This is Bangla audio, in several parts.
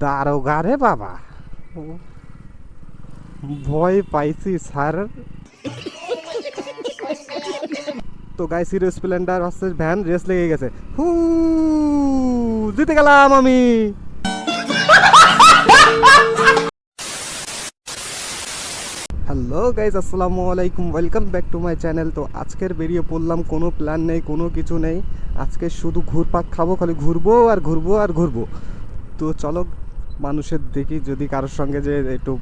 দারোগা রে বাবা, ভয় পাইছি স্যার। তো guys, hero Splendor versus van race লেগে গেছে। হু, জিতে গেলাম আমি। হ্যালো গাইস, আসসালামু আলাইকুম, welcome back to my channel. তো আজকের বেরিয়ে পড়লাম, কোনো প্ল্যান নেই, কোনো কিছু নেই। আজকে শুধু ঘুরপাক খাবো, খালি ঘুরবো আর ঘুরবো আর ঘুরবো। তো চলো মানুষের দেখি যদি কারোর সঙ্গে যে একটু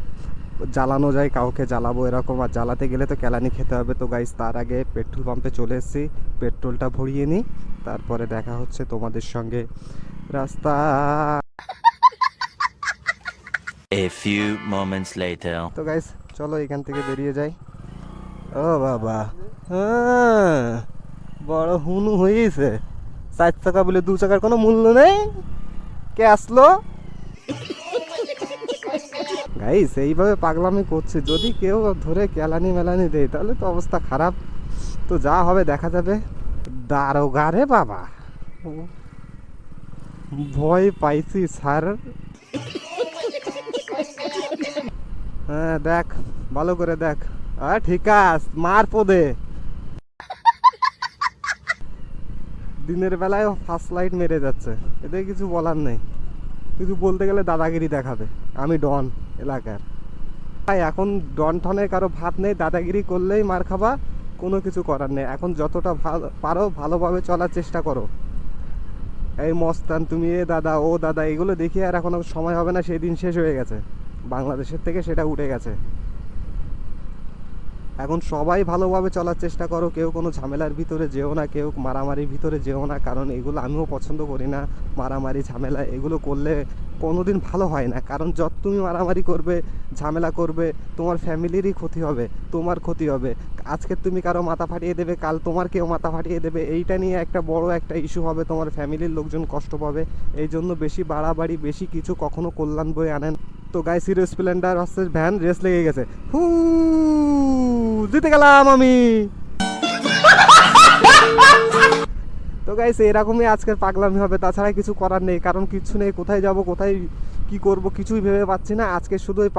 জ্বালানো যায়, কাউকে জ্বালাবো এরকম। আর জ্বালাতে গেলে তো কেলানি খেতে হবে। তো গাইস, তার আগে পেট্রোল পাম্পে চলে এসেছি, পেট্রোলটা ভরিয়ে নিই, তারপরে দেখা হচ্ছে তোমাদের সঙ্গে রাস্তা। A few moments later. তো গাইস চলো এখান থেকে বেরিয়ে যাই। ও বাবা, হ্যাঁ, বড় হুনু হয়েছে। 4 চাকা বলে 2 চাকার কোনো মূল্য নেই। কে আসলো? গাইস এইভাবে পাগলামি করছে, যদি কেউ ধরে কেলানি মেলানি দেয় তাহলে তো অবস্থা খারাপ। তো যা হবে দেখা যাবে। দারোগা রে বাবা, ভয় পাইছি স্যার। হ্যাঁ দেখ, ভালো করে দেখ। ঠিক আছে, মার পদে। দিনের বেলায় ফার্স্ট লাইট মেরে যাচ্ছে, এতে কিছু বলার নেই। কিছু বলতে গেলে দাদাগিরি দেখাবে। আমি ডন এলাকার। তাই এখন ডন ঠনের কারো ভাত নেই, দাদাগিরি করলেই মার খাবা। কোনো কিছু করার নেই। এখন যতটা ভালো পারো ভালোভাবে চলার চেষ্টা করো। এই মস্তান তুমি, এ দাদা ও দাদা, এগুলো দেখি আর এখন সময় হবে না। সেই দিন শেষ হয়ে গেছে, বাংলাদেশের থেকে সেটা উঠে গেছে। এখন সবাই ভালোভাবে চলার চেষ্টা করো। কেউ কোনো ঝামেলার ভিতরে যেও না, কেউ মারামারির ভিতরে যেও না, কারণ এগুলো আমিও পছন্দ করি না। মারামারি ঝামেলা এগুলো করলে কোনোদিন ভালো হয় না। কারণ যত তুমি মারামারি করবে, ঝামেলা করবে, তোমার ফ্যামিলিরই ক্ষতি হবে, তোমার ক্ষতি হবে। আজকে তুমি কারো মাথা ফাটিয়ে দেবে, কাল তোমার কেউ মাথা ফাটিয়ে দেবে। এইটা নিয়ে একটা বড় একটা ইস্যু হবে, তোমার ফ্যামিলির লোকজন কষ্ট পাবে। এই জন্য বেশি বাড়াবাড়ি, বেশি কিছু কখনো কল্যাণ বয়ে আনেন। তো guys, hero Splendor versus van race লেগে গেছে। হু, জিতে গেলাম আমি। তো গাইস এরকমই আজকের পাগলামি হবে, তাছাড়া কিছু করার নেই। কারণ কিছু নেই, কোথায় যাব, কোথায় কি করব কিছুই ভেবে পাচ্ছি না। আজকে শুধু ওই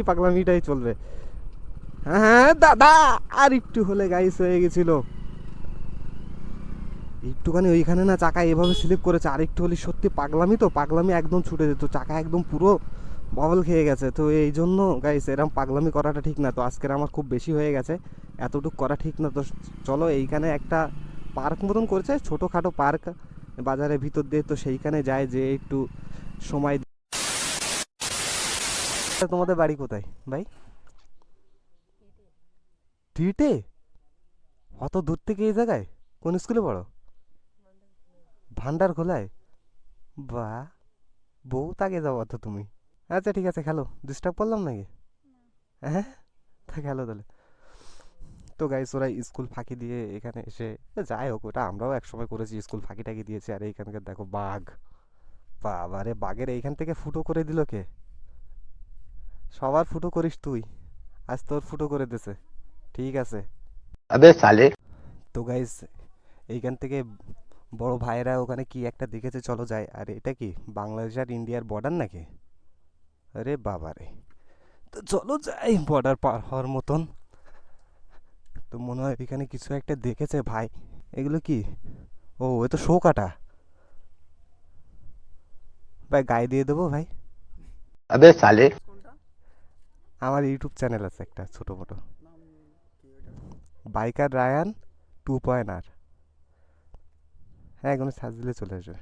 পাগলামিটাই চলবে। হ্যাঁ দাদা, আর একটু হলে গাইস হয়ে গেছিল। একটুখানি ওইখানে না চাকা এভাবে স্লিপ করেছে, আর একটু হলে সত্যি পাগলামি। তো পাগলামি একদম ছুটে যেত, চাকা একদম পুরো ববল খেয়ে গেছে। তো এই জন্য গাইস এরকম পাগলামি করাটা ঠিক না। তো আজকের আমার খুব বেশি হয়ে গেছে, এতটুকু করা ঠিক না। তো চলো এইখানে একটা পার্ক মতন করেছে, ছোটোখাটো পার্ক বাজারের ভিতর দিয়ে। তো সেইখানে যায়, যে একটু সময়। তোমাদের বাড়ি কোথায় ভাই? ডিটে? অত দূর থেকে এই জায়গায়? কোন স্কুলে পড়ো? ভান্ডার খোলায়? বাহ, বহুত আগে যাবো তো তুমি। আচ্ছা ঠিক আছে, খেলো, ডিস্টার্ব করলাম নাকি? হ্যাঁ, তা খেলো তাহলে। তো গাইস ওরা স্কুল ফাঁকি দিয়ে এখানে এসে, যাই হোক, ওটা আমরাও একসময় করেছি, স্কুল ফাঁকি টাকি দিয়েছি। আর এইখানকার দেখো বাঘ, বাবারে, বাঘের এইখান থেকে ফুটো করে দিল কে? সবার ফুটো করিস তুই, আজ তোর ফুটো করে দিছে। ঠিক আছে। अबे साले। তো গাইস এইখান থেকে বড় ভাইরা ওখানে কি একটা দেখেছে, চলো যাই। আর এটা কি বাংলাদেশ আর ইন্ডিয়ার বর্ডার নাকি? আরে বাবারে, তো চলো যাই বর্ডার পার হওয়ার মতন। তো মনে হয় এখানে কিছু একটা দেখেছে ভাই। এগুলো কি? ও, এ তো শো কাটা। ভাই গায়ে দিয়ে দেবো ভাই। अबे साले। আমার ইউটিউব চ্যানেল আছে একটা ছোটো মোটো, বাইকার রায়ান 2.r। হ্যাঁ, এখানে সার্চ দিলে চলে আসবে।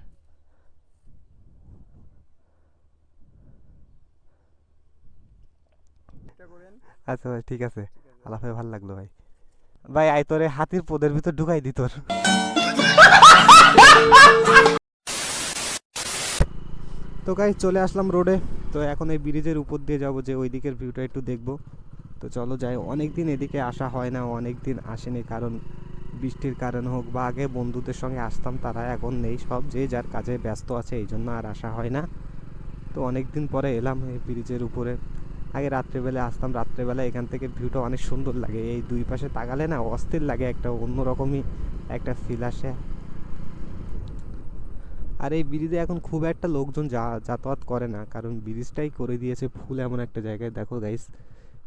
আচ্ছা ভাই, ঠিক আছে, আলাপ হয়ে ভালো লাগলো ভাই। ভাই আয় তোরে হাতির পোদের ভিতর ঢুকাই দি তোর। তো গাই চলে আসলাম রোডে। তো এখন এই ব্রিজের উপর দিয়ে যাবো, যে ওই দিকের ভিউটা একটু দেখবো। তো চলো যাই। অনেক দিন এদিকে আসা হয় না, অনেক দিন আসেনি, কারণ বৃষ্টির কারণে হোক বা আগে বন্ধুদের সঙ্গে আসতাম, তারা এখন নেই, সব যে যার কাজে ব্যস্ত আছে, এই জন্য আর আসা হয় না। তো অনেক দিন পরে এলাম এই ব্রিজের উপরে। আগে রাত্রেবেলা আসতাম, রাত্রেবেলা এখান থেকে ভিউটা অনেক সুন্দর লাগে। এই দুই পাশে তাকালে না অস্থির লাগে, একটা অন্যরকমই একটা ফিল আসে। আর এই ব্রিজে এখন খুব একটা লোকজন যাতায়াত করে না, কারণ ব্রিজটাই করে দিয়েছে ফুল এমন একটা জায়গায়। দেখো গাইস,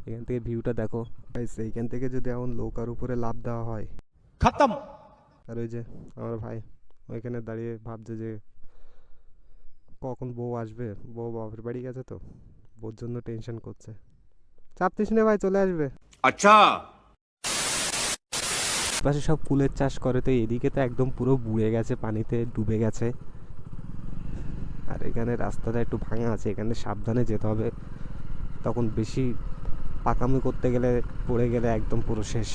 এখান থেকে ভিউটা দেখো গাইস। এইখান থেকে যদি এমন নৌকার উপরে লাফ দেওয়া হয় खत्म। আর ওই যে আমার ভাই ওইখানে দাঁড়িয়ে ভাবছে যে কখন বউ আসবে, বউ বাপের বাড়ি গেছে তো বউর জন্য টেনশন করছে। চাপতিস নে ভাই, চলে আসবে। अच्छा। পাশে সব ফুলের চাষ করে, তো এদিকে তো একদম পুরো বুড়ে গেছে, পানিতে ডুবে গেছে। আর এখানে রাস্তাটা একটু ভাঙা আছে, এখানে সাবধানে যেতে হবে, তখন বেশি পাকামি করতে গেলে পড়ে গেলে একদম পুরো শেষ।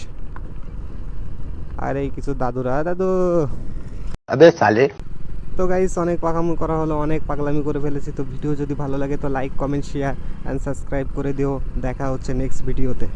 আর এই কিছু দাদুরা, দাদু। अबे साले। তো গাইস, অনেক পাকামি করা হলো, অনেক পাগলামি করে ফেলেছি। তো ভিডিও যদি ভালো লাগে তো like, comment, share and subscribe করে দিও। দেখা হচ্ছে নেক্সট ভিডিওতে।